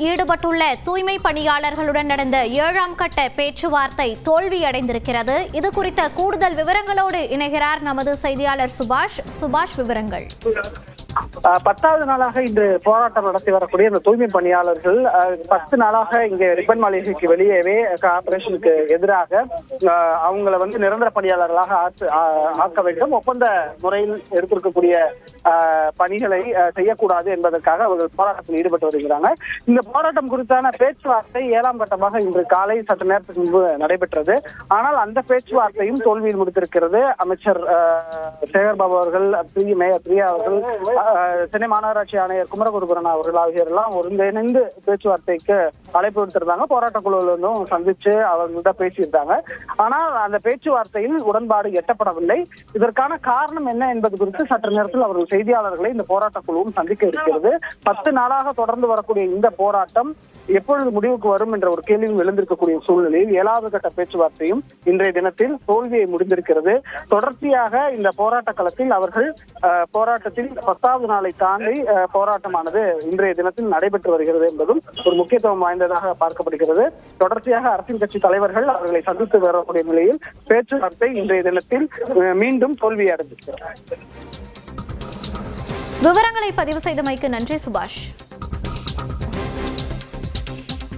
ஈடுபட்டுள்ள தூய்மை பணியாளர்களுடன் நடந்த 7ஆம் கட்ட பேச்சுவார்த்தை தோல்வியடைந்திருக்கிறது. இது குறித்த கூடுதல் விவரங்களோடு இணைகிறார் நமது செய்தியாளர் சுபாஷ். விவரங்கள். 10வது நாளாக இன்று போராட்டம் நடத்தி வரக்கூடிய இந்த தூய்மை பணியாளர்கள் 10 நாளாக இங்கே ரிப்பன் மாளிகைக்கு வெளியேவே கார்பரேஷனுக்கு எதிராக அவங்களை நிரந்தர பணியாளர்களாக ஆக்க வேண்டும், ஒப்பந்த முறையில் எடுத்திருக்கக்கூடிய பணிகளை செய்யக்கூடாது என்பதற்காக அவர்கள் போராட்டத்தில் ஈடுபட்டு வருகிறாங்க. இந்த போராட்டம் குறித்தான பேச்சுவார்த்தை 7ஆம் கட்டமாக இன்று காலை சற்று நேரத்துக்கு முன்பு நடைபெற்றது. ஆனால் அந்த பேச்சுவார்த்தையும் தோல்வியில் முடித்திருக்கிறது. அமைச்சர் சேகர்பாபு அவர்கள், மேயர் பிரியா அவர்கள், சென்னை மாநகராட்சி ஆணையர் குமரகுருபரன் அவர்கள் ஆகியோரெல்லாம் ஒருங்கிணைந்து பேச்சுவார்த்தைக்கு அழைப்பு விடுத்திருந்தாங்க. போராட்ட குழுவிலிருந்தும் சந்திச்சு அவர்கள்ட்ட பேசியிருந்தாங்க. ஆனால் அந்த பேச்சுவார்த்தையில் உடன்பாடு எட்டப்படவில்லை. இதற்கான காரணம் என்ன என்பது குறித்து சற்று நேரத்தில் அவர்கள் செய்தியாளர்களை இந்த போராட்ட குழுவும் சந்திக்க இருக்கிறது. 10 நாளாக தொடர்ந்து வரக்கூடிய இந்த போராட்டம் எப்பொழுது முடிவுக்கு வரும் என்ற ஒரு கேள்வியும் எழுந்திருக்கக்கூடிய சூழ்நிலையில் 7வது கட்ட பேச்சுவார்த்தையும் இன்றைய தினத்தில் தோல்வியை முடிந்திருக்கிறது. தொடர்ச்சியாக இந்த போராட்ட களத்தில் அவர்கள் போராட்டத்தில் 10வது நாளை தாண்டி போராட்டமானது இன்றைய தினத்தில் நடைபெற்று வருகிறது என்பதும் ஒரு முக்கியத்துவம் வாய்ந்ததாக பார்க்கப்படுகிறது. தொடர்ச்சியாக அரசியல் கட்சி தலைவர்கள் அவர்களை சந்தித்து வரக்கூடிய நிலையில் பேச்சுவார்த்தை இன்றைய தினத்தில் மீண்டும் தோல்வியை அடைந்திருக்கிறது. விவரங்களை பதிவு செய்தமைக்கு நன்றி சுபாஷ்.